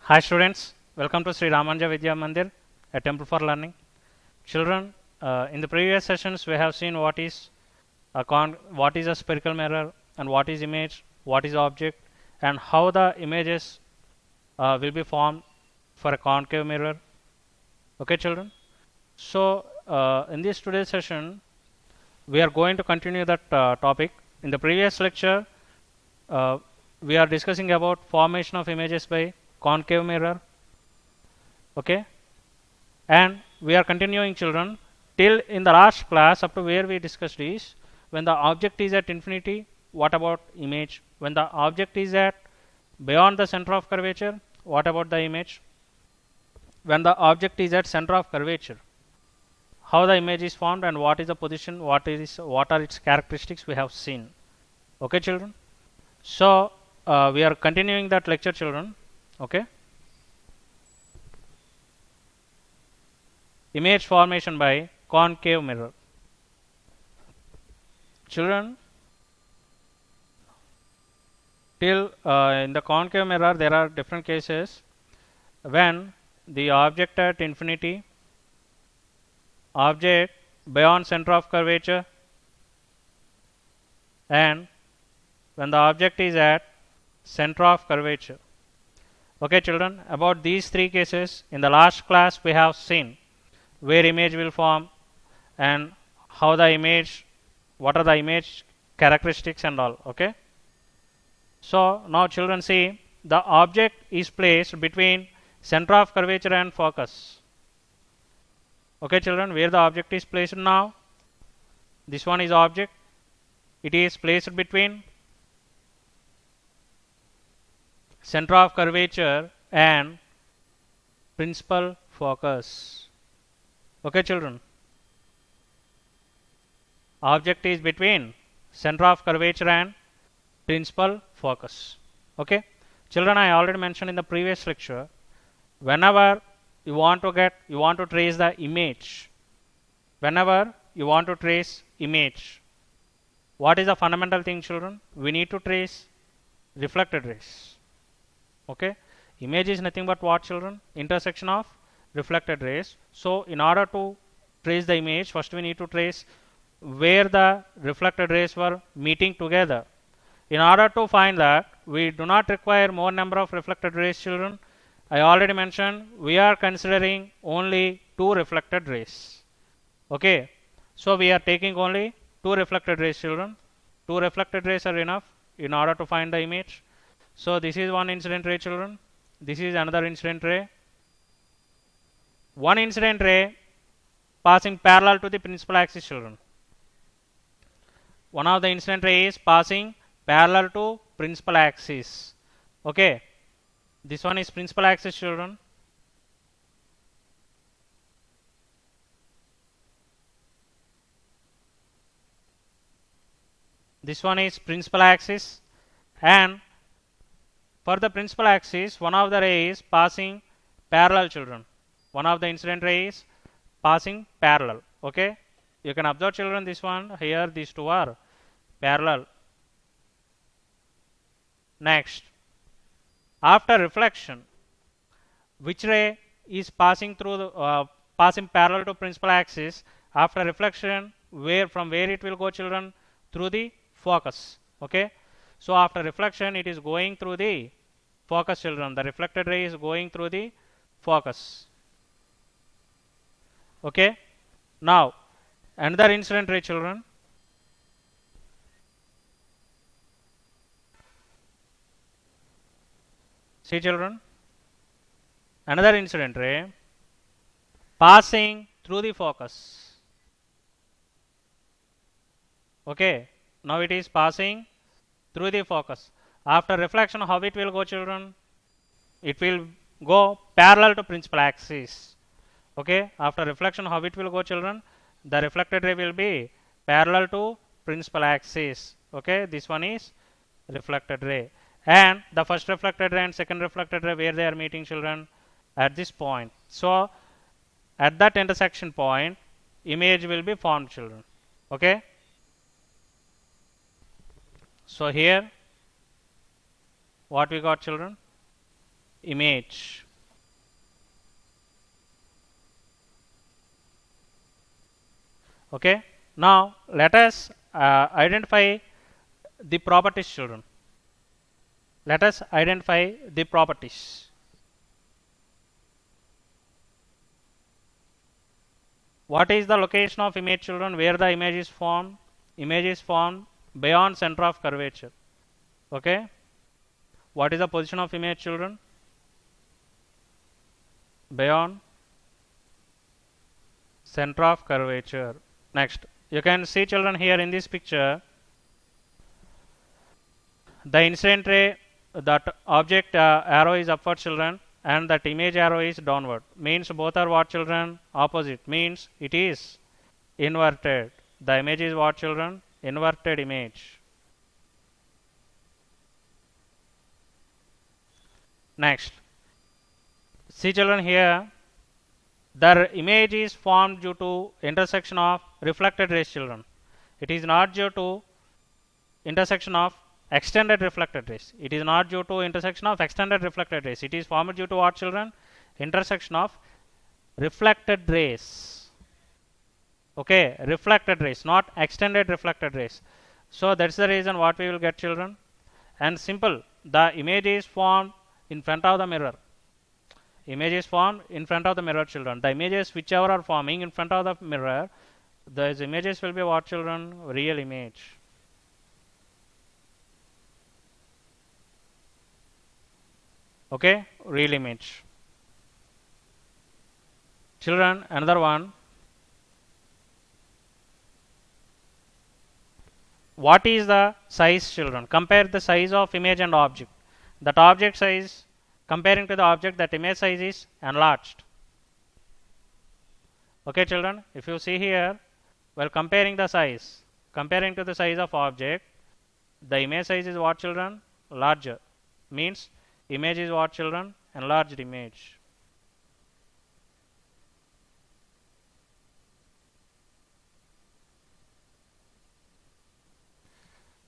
Hi students, welcome to Sri Ramanja Vidya Mandir, a temple for learning. Children, in the previous sessions we have seen what is a spherical mirror and what is image, what is object, and how the images will be formed for a concave mirror. Okay, children. So in this today's session, we are going to continue that topic. In the previous lecture, uh, we are discussing about formation of images by concave mirror. Okay, and we are continuing, children, till in the last class up to where we discussed is when the object is at infinity, what about image? When the object is at beyond the center of curvature, what about the image? When the object is at center of curvature, how the image is formed and what is the position, what are its characteristics we have seen. Okay, children. So we are continuing that lecture, children. Okay. Image formation by concave mirror. Children, till in the concave mirror there are different cases when the object at infinity, object beyond center of curvature, and when the object is at center of curvature. Okay, children, about these three cases in the last class we have seen where image will form and how the image, what are the image characteristics and all. Okay, so now children, see, the object is placed between center of curvature and focus. Okay, children, where the object is placed now, this one is object, it is placed between center of curvature and principal focus. Okay, children, object is between center of curvature and principal focus. Okay, children, I already mentioned in the previous lecture, whenever you want to trace the image, whenever you want to trace image, what is the fundamental thing, children? We need to trace reflected rays. Okay, image is nothing but what, children? Intersection of reflected rays. So in order to trace the image, first we need to trace where the reflected rays were meeting together. In order to find that, we do not require more number of reflected rays, children. I already mentioned we are considering only two reflected rays. Okay, so we are taking only two reflected rays, children. Two reflected rays are enough in order to find the image. So this is one incident ray, children. This is another incident ray. One incident ray passing parallel to the principal axis, children. One of the incident ray is passing parallel to principal axis. Okay, this one is principal axis, children. This one is principal axis, and for the principal axis, one of the rays passing parallel, children. One of the incident rays passing parallel. Okay, you can observe, children, this one here, these two are parallel. Next, after reflection, which ray is passing through the passing parallel to principal axis? After reflection, from where it will go, children? Through the focus. Okay, so after reflection it is going through the focus, children. The reflected ray is going through the focus. Okay, now another incident ray, children. See, children, another incident ray passing through the focus. Okay, now it is passing through the focus. After reflection, how it will go, children? It will go parallel to principal axis. Okay, after reflection, how it will go, children? The reflected ray will be parallel to principal axis. Okay, this one is reflected ray, and the first reflected ray and second reflected ray, where they are meeting, children? At this point. So at that intersection point, image will be formed, children. Okay, so here what we got, children? image. Okay, now let us identify the properties, children. Let us identify the properties. What is the location of image, children? Where the image is formed? Image is formed beyond center of curvature. Okay. What is the position of image, children? Beyond center of curvature. Next, you can see, children, here in this picture, the incident ray, that object arrow is upward, children, and that image arrow is downward. Means both are what, children? Opposite. Means it is inverted. The image is what, children? Inverted image. Next, see, children, here the image is formed due to intersection of reflected rays, children. It is not due to intersection of extended reflected rays. It is not due to intersection of extended reflected rays. It is formed due to what, children? Intersection of reflected rays. Okay, reflected rays, not extended reflected rays. So that's the reason what we will get, children. And simple, the image is formed in front of the mirror. Image is formed in front of the mirror, children. The images whichever are forming in front of the mirror, those images will be what, children? Real image. Okay, real image. Children, another one. What is the size, children? Compare the size of image and object. That object size, comparing to the object, that image size is enlarged. Okay, children, if you see here, while comparing the size, comparing to the size of object, the image size is what, children? Larger. Means image is what, children? Enlarged image.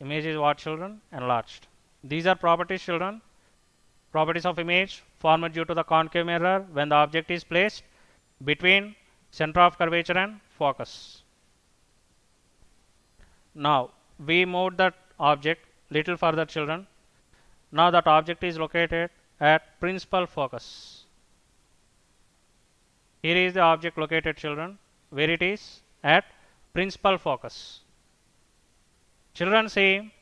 Image is what, children? Enlarged. These are properties, children. Properties of image formed due to the concave mirror when the object is placed between center of curvature and focus. Now we move that object little further, children. Now that object is located at principal focus. Here is the object located, children, where it is at principal focus. Children, see,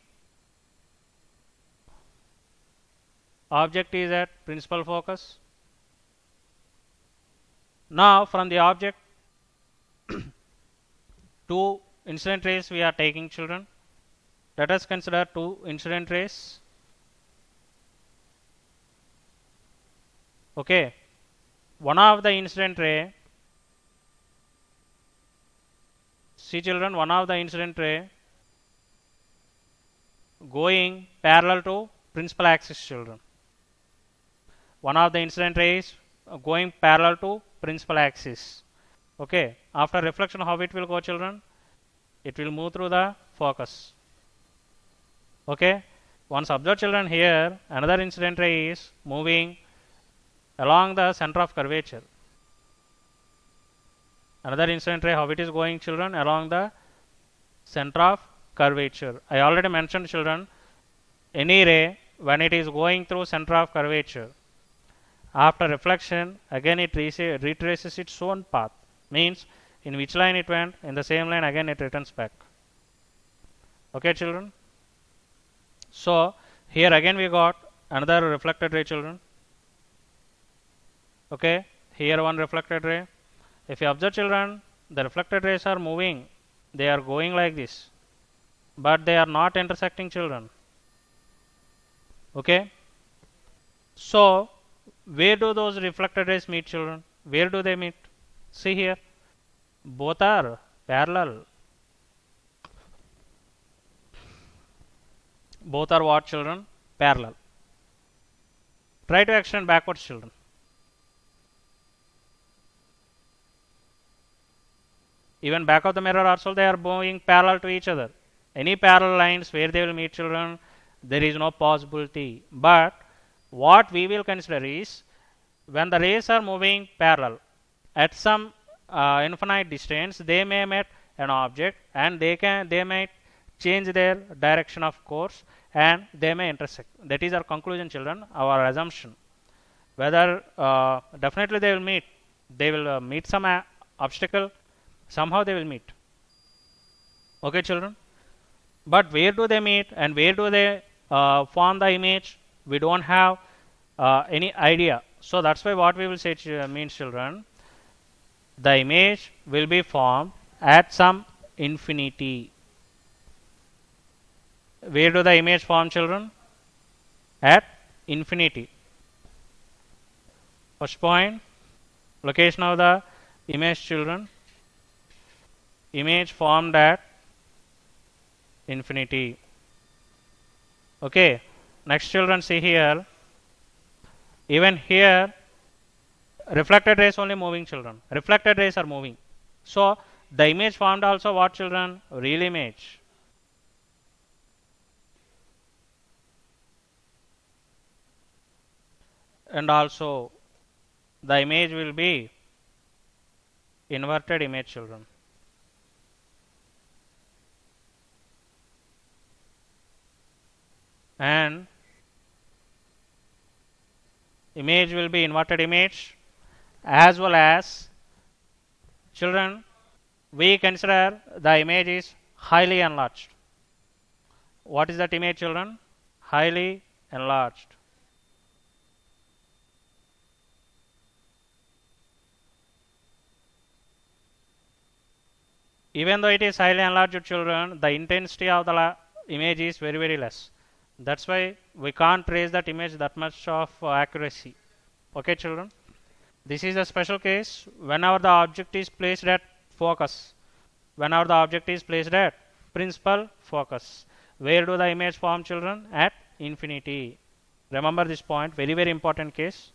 object is at principal focus. Now from the object, two incident rays we are taking, children. Let us consider two incident rays. Okay, one of the incident ray, see, children, one of the incident ray going parallel to principal axis, children. One of the incident rays going parallel to principal axis. Okay, after reflection, how it will go, children? It will move through the focus. Okay, once observe, children, here another incident ray is moving along the center of curvature. Another incident ray, how it is going, children? Along the center of curvature. I already mentioned, children, any ray when it is going through center of curvature, after reflection again it retraces its own path. Means in which line it went, in the same line again it returns back. Okay, children. So here again we got another reflected ray, children. Okay, here one reflected ray. If you observe, children, the reflected rays are moving. They are going like this, but they are not intersecting, children. Okay, so where do those reflected rays meet, children? Where do they meet? See here, both are parallel. Both are what, children? Parallel. Try to extend backwards, children. Even back of the mirror also they are moving parallel to each other. Any parallel lines where they will meet, children, there is no possibility. But What we will consider is when the rays are moving parallel at some infinite distance, they may meet an object and they may change their direction of course and they may intersect. That is our conclusion, children, our assumption. Whether definitely they will meet, they will meet some obstacle, somehow they will meet. Okay, children. But where do they meet and where do they form the image? We don't have any idea. So that's why what we will say means, children, the image will be formed at some infinity. Where do the image form, children? At infinity. First point, location of the image, children. Image formed at infinity. Okay. Next, children, see here. Even here, reflected rays only moving, children. Reflected rays are moving. So the image formed also what, children? Real image. And also the image will be inverted image, children. And image will be inverted image, as well as, children, we consider the image is highly enlarged. What is that image, children? Highly enlarged. Even though it is highly enlarged, children, the intensity of the image is very, very less. That's why we can't trace that image that much of accuracy. Okay, children? This is a special case whenever the object is placed at focus. Whenever the object is placed at principal focus. Where do the image form, children? At infinity. Remember this point, very, very important case.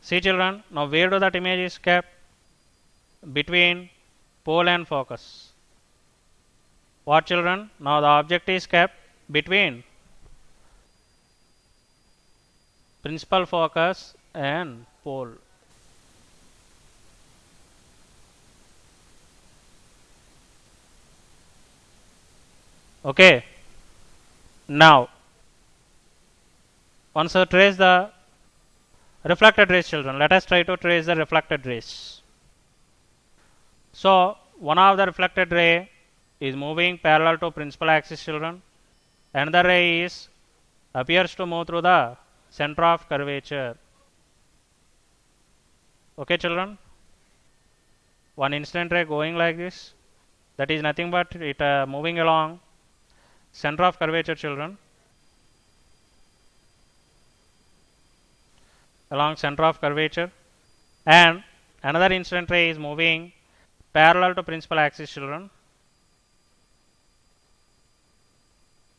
See, children, now where do that image is kept? Between pole and focus. What, children? Now the object is kept between principal focus and pole. Okay. Now, once I trace the reflected rays, children, let us try to trace the reflected rays. So, one of the reflected ray is moving parallel to principal axis, children. Another ray is appears to move through the center of curvature. Okay, children. One incident ray going like this. That is nothing but it moving along center of curvature, children. Along center of curvature. And another incident ray is moving parallel to principal axis, children.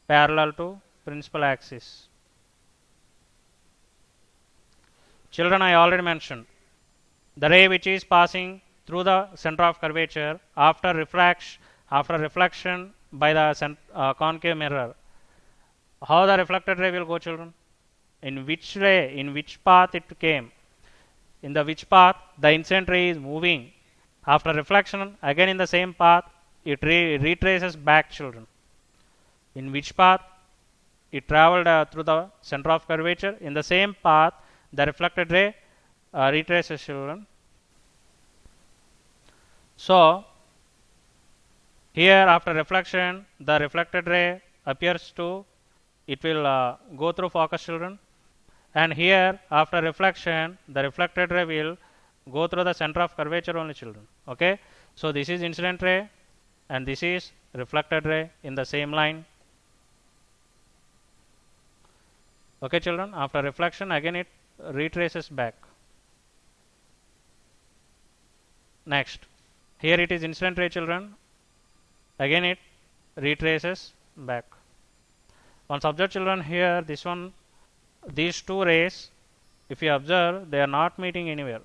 Parallel to principal axis. Children, I already mentioned the ray which is passing through the center of curvature after reflection by the concave mirror. How the reflected ray will go, children? In which ray, in which path it came? In the which path the incident ray is moving. After reflection, again in the same path, it retraces back, children. In which path? It traveled through the center of curvature. In the same path, the reflected ray retraces, children. So, here after reflection, the reflected ray appears to, it will go through focus, children. And here after reflection, the reflected ray will go through the center of curvature only, children. Okay. So, this is incident ray and this is reflected ray in the same line. Okay, children. After reflection, again it retraces back. Next. Here it is incident ray, children. Again it retraces back. Once observe, children, here this one, these two rays, if you observe, they are not meeting anywhere.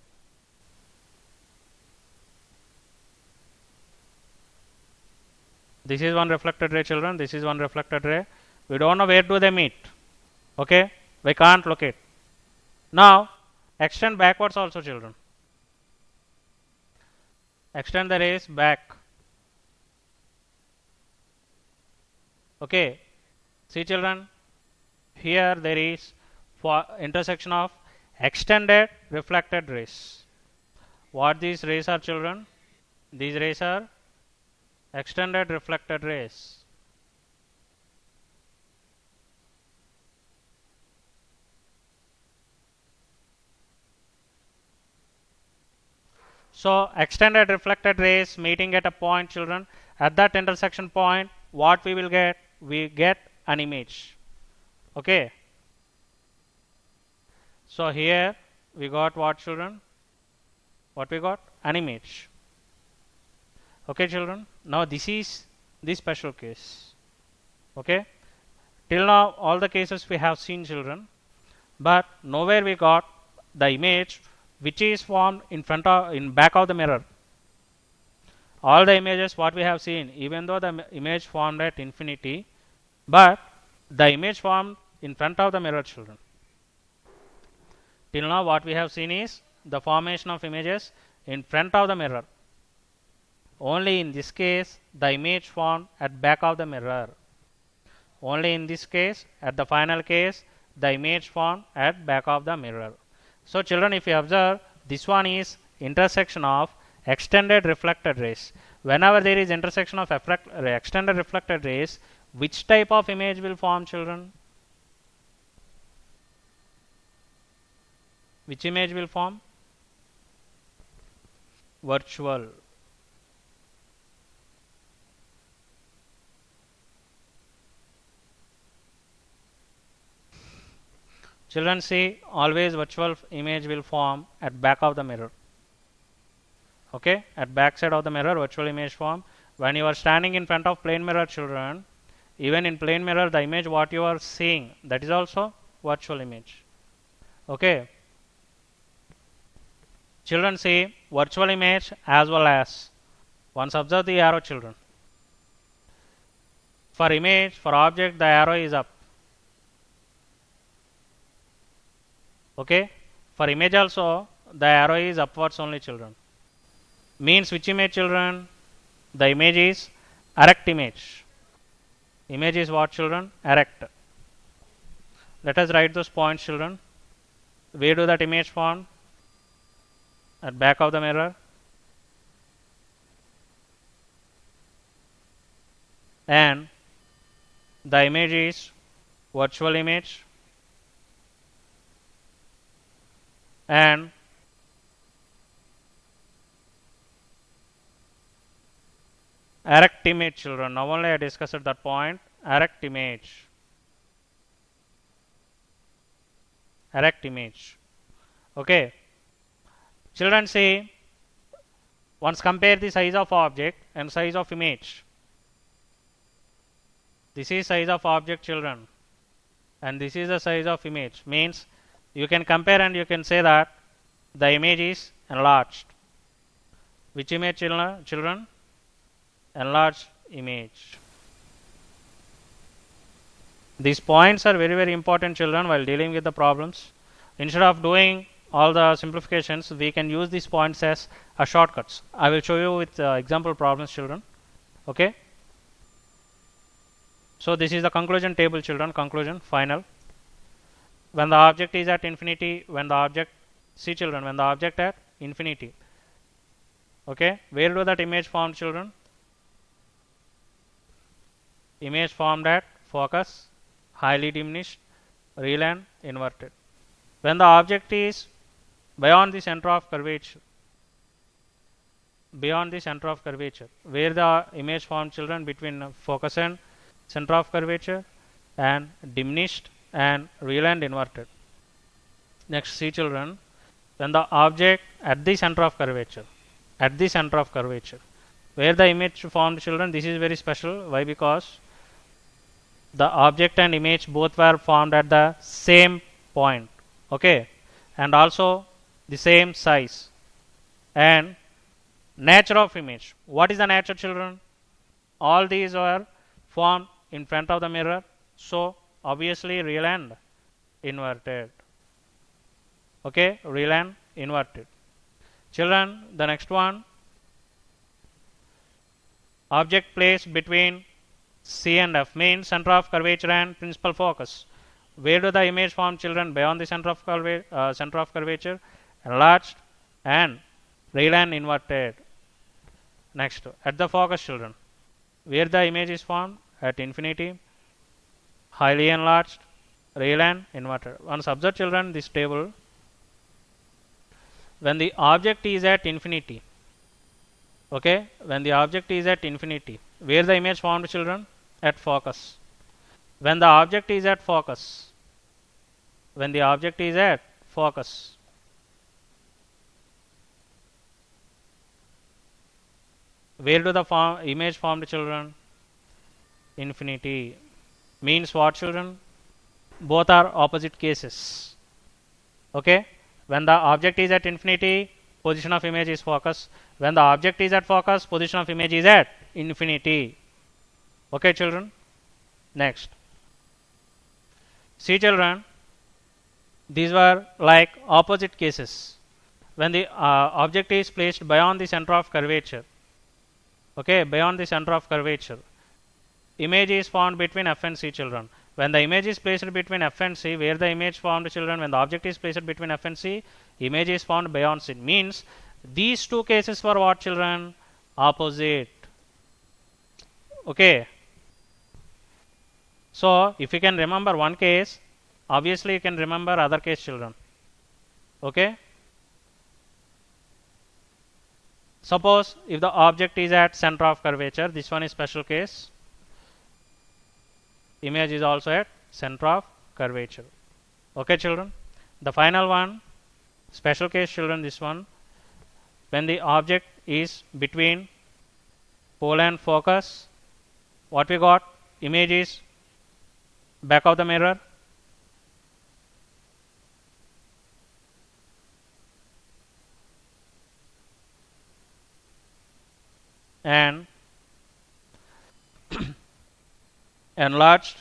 This is one reflected ray, children. This is one reflected ray. We don't know where do they meet. Okay, we can't locate. Now extend backwards also, children. Extend the rays back. Okay, see children, here there is for intersection of extended reflected rays. What these rays are, children? These rays are extended reflected rays. So extended reflected rays meeting at a point, children. At that intersection point, what we will get? We get an image. Okay. So here we got what, children? What we got? An image. Okay, children. Now this is the special case. Okay. Till now all the cases we have seen, children, but nowhere we got the image which is formed in back of the mirror. All the images what we have seen, even though the image formed at infinity, but the image formed in front of the mirror, children. Till now what we have seen is the formation of images in front of the mirror. Only in this case the image formed at back of the mirror. Only in this case, at the final case, the image formed at back of the mirror. So children, if you observe, this one is intersection of extended reflected rays. Whenever there is intersection of extended reflected rays, which type of image will form, children? Which image will form? Virtual. Children, see, always virtual image will form at back of the mirror. Okay, at back side of the mirror, virtual image form. When you are standing in front of plane mirror, children, even in plane mirror, the image what you are seeing, that is also virtual image. Okay. Children, see, virtual image as well as, once observe the arrow, children. For image, for object, the arrow is up. Okay, for image also the arrow is upwards only, children. Means which image, children? The image is erect image. Image is what, children? Erect. Let us write those points, children. Where do that image form? At back of the mirror. And the image is virtual image. And erect image, children. Now only I discussed that point. Erect image. Erect image. Okay. Children, see, once compare the size of object and size of image. This is size of object, children, and this is the size of image. Means you can compare and you can say that the image is enlarged. Which image, children? Enlarged image. These points are very, very important, children, while dealing with the problems. Instead of doing all the simplifications, we can use these points as a shortcuts. I will show you with example problems, children. Okay. So this is the conclusion table, children. Conclusion, final. When the object is at infinity, when the object, see, children, when the object at infinity. Okay, where do that image form, children? Image formed at focus, highly diminished, real and inverted. When the object is beyond the center of curvature, beyond the center of curvature, where the image formed, children, between focus and center of curvature, and diminished and real and inverted. Next, see, children, when the object at the center of curvature, at the center of curvature, where the image formed, children, this is very special. Why? Because the object and image both were formed at the same point. Okay, and also the same size and nature of image. What is the nature, children? All these were formed in front of the mirror. So obviously real and inverted. Okay, real and inverted. Children, the next one, object placed between C and F means center of curvature and principal focus. Where do the image form, children? Beyond the center of curvature, enlarged and real and inverted. Next, at the focus, children. Where the image is formed? At infinity, highly enlarged, real and inverted. Once observe, children, this table. When the object is at infinity, okay, when the object is at infinity, where the image formed, children? At focus. When the object is at focus, when the object is at focus, where do the image formed, children? Infinity. Means what, children? Both are opposite cases. Okay, when the object is at infinity, position of image is focus. When the object is at focus, position of image is at infinity. Okay, children. Next, see, children, these were like opposite cases. When the object is placed beyond the center of curvature, okay, beyond the center of curvature, image is formed between F and C, children. When the image is placed between F and C, where the image formed, children? When the object is placed between F and C, image is formed beyond C. Means these two cases were what, children? Opposite. Okay. So if you can remember one case, obviously you can remember other case, children. Okay. Suppose if the object is at center of curvature, this one is special case. Image is also at center of curvature. Okay, children. The final one, special case, children, this one. When the object is between pole and focus, what we got? Image is back of the mirror. And enlarged.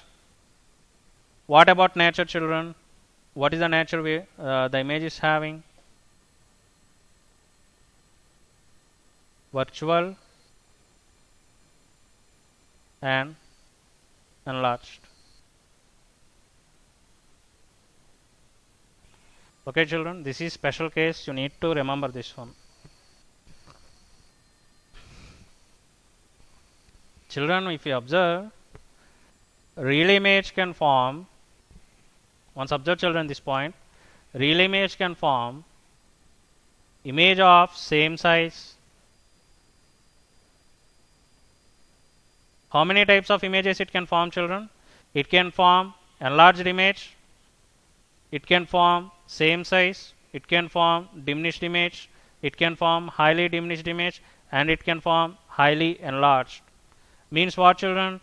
What about nature, children? What is the nature the image is having? Virtual and enlarged. Okay, children, this is special case. You need to remember this one. Children, if you observe, real image can form, once observe, children, this point, real image can form image of same size. How many types of images it can form, children? It can form enlarged image, it can form same size, it can form diminished image, it can form highly diminished image, and it can form highly enlarged. Means what, children?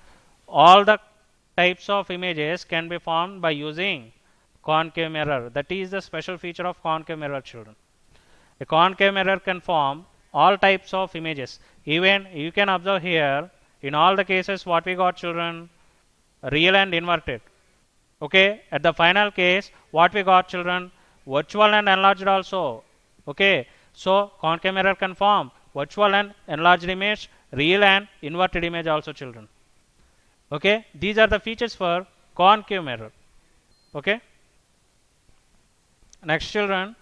All the types of images can be formed by using concave mirror. That is the special feature of concave mirror, children. A concave mirror can form all types of images. Even you can observe here, in all the cases, what we got, children? Real and inverted. Okay, at the final case, what we got, children? Virtual and enlarged also. Okay, so concave mirror can form virtual and enlarged image, real and inverted image also, children. Okay, these are the features for concave mirror. Okay, next, children,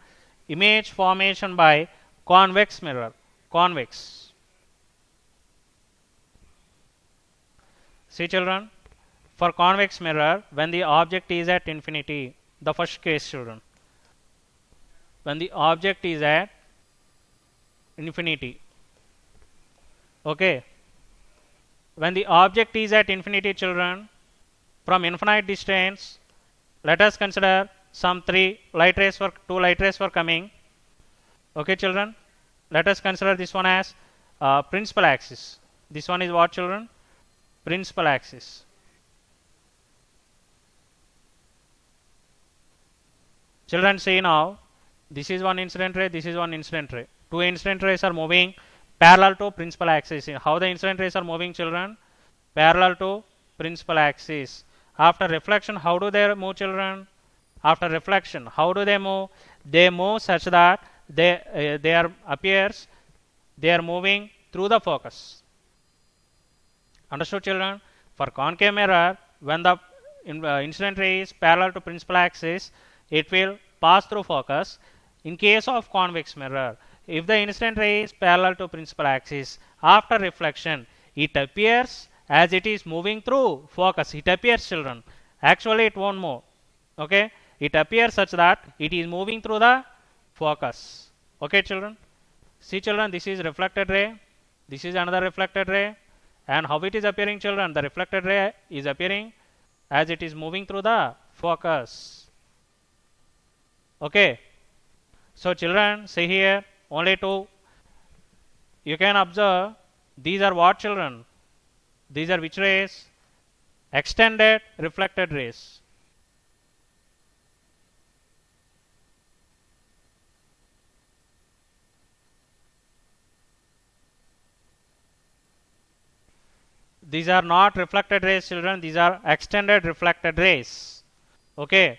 image formation by convex mirror. Convex. See, children, for convex mirror, when the object is at infinity, the first case, children, when the object is at infinity, okay, when the object is at infinity, children, from infinite distance, let us consider some two light rays were coming. Okay, children, let us consider this one as principal axis. This one is what, children? Principal axis. Children, see now, this is one incident ray, this is one incident ray. Two incident rays are moving parallel to principal axis. How the incident rays are moving, children? Parallel to principal axis. After reflection, how do they move, children? After reflection, how do they move? They move such that they are appears they are moving through the focus. Understood, children? For concave mirror, when the incident ray is parallel to principal axis, it will pass through focus. In case of convex mirror, if the incident ray is parallel to principal axis, after reflection, it appears as it is moving through focus. It appears, children. Actually, it won't move. Okay? It appears such that it is moving through the focus. Okay, children? See, children, this is reflected ray. This is another reflected ray. And how it is appearing, children? The reflected ray is appearing as it is moving through the focus. Okay. So, children, see here, only two. You can observe, these are what, children? These are which rays? Extended reflected rays. These are not reflected rays, children. These are extended reflected rays. Okay.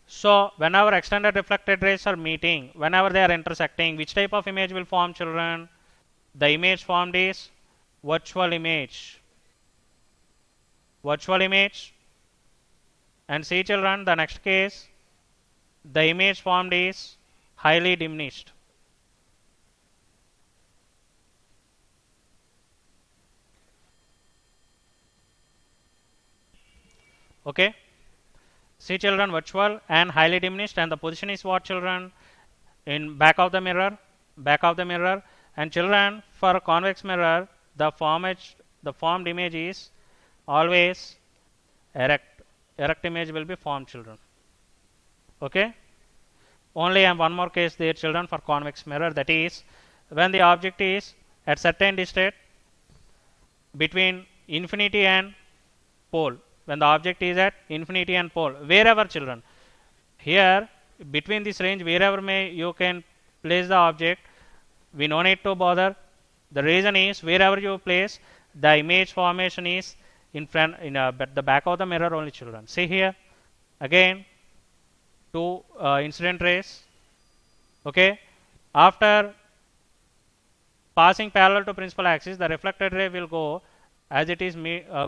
So, whenever extended reflected rays are meeting, whenever they are intersecting, which type of image will form, children? The image formed is virtual image. Virtual image. And see, children, the next case, the image formed is highly diminished. Okay. See, children, virtual and highly diminished, and the position is what, children? In back of the mirror. Back of the mirror. And children, for a convex mirror, the formed image is always erect. Erect image will be formed, children. Okay. Only one more case there, children, for convex mirror, that is when the object is at certain distance between infinity and pole. When the object is at infinity and pole, wherever, children, here between this range, wherever you can place the object, we no need to bother. The reason is, wherever you place, the image formation is in front, the back of the mirror only, children. See here, again, two incident rays. Okay, after passing parallel to principal axis, the reflected ray will go as it is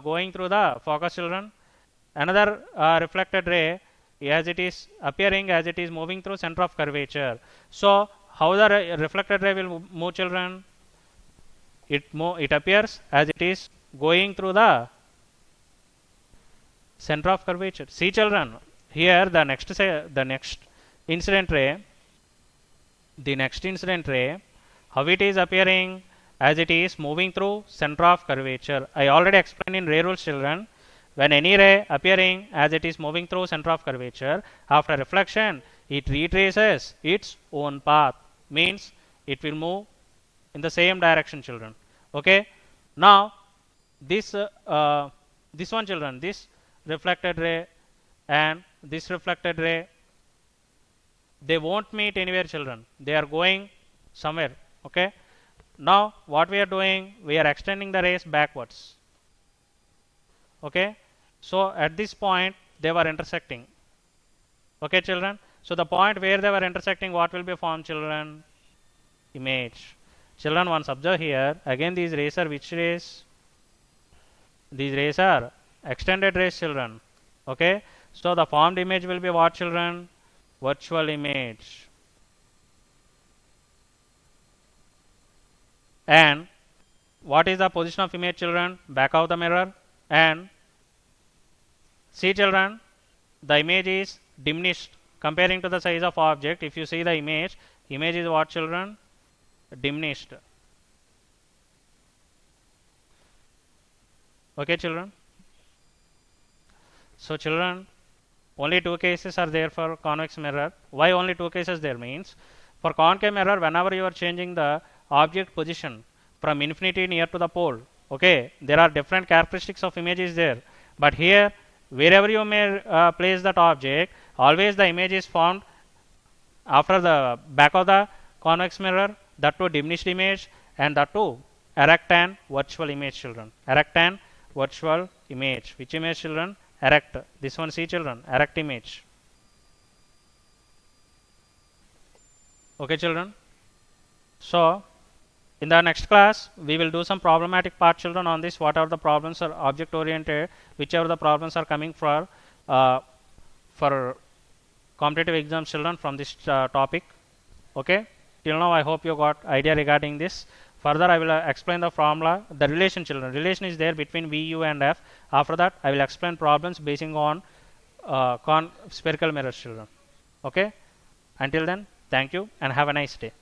going through the focus, children. Another reflected ray, as it is appearing as it is moving through center of curvature. So, how the reflected ray will move, children? It appears as it is going through the center of curvature. See, children, here the next incident ray, how it is appearing as it is moving through center of curvature. I already explained in ray rules, children. When any ray appearing as it is moving through center of curvature, after reflection, it retraces its own path. Means it will move in the same direction, children. Okay. Now, this one, children, this reflected ray and this reflected ray, they won't meet anywhere, children. They are going somewhere. Okay. Now, what we are doing, we are extending the rays backwards. Okay. So, at this point, they were intersecting. Okay, children. So, the point where they were intersecting, what will be formed, children? Image. Children, once observe here, again these rays are which rays? These rays are extended rays, children. Okay. So, the formed image will be what, children? Virtual image. And what is the position of image, children? Back of the mirror. And see, children, the image is diminished comparing to the size of object. If you see the image is what, children? Diminished. Okay, children. So, children, only two cases are there for convex mirror. Why only two cases there means? For concave mirror, whenever you are changing the object position from infinity near to the pole, okay, there are different characteristics of images there. But here, wherever you may place that object, always the image is formed after the back of the convex mirror, that too diminished image, and that too erect and virtual image, children. Erect and virtual image. Which image, children? erect. This one, see children, erect image. Okay children, so in the next class we will do some problematic part children on this. What are the problems are object oriented, whichever the problems are coming for competitive exams children from this topic. Okay, till now I hope you got idea regarding this. Further I will explain the formula, the relation children. Relation is there between V, U and F. After that I will explain problems basing on spherical mirrors children. Okay, until then, thank you and have a nice day.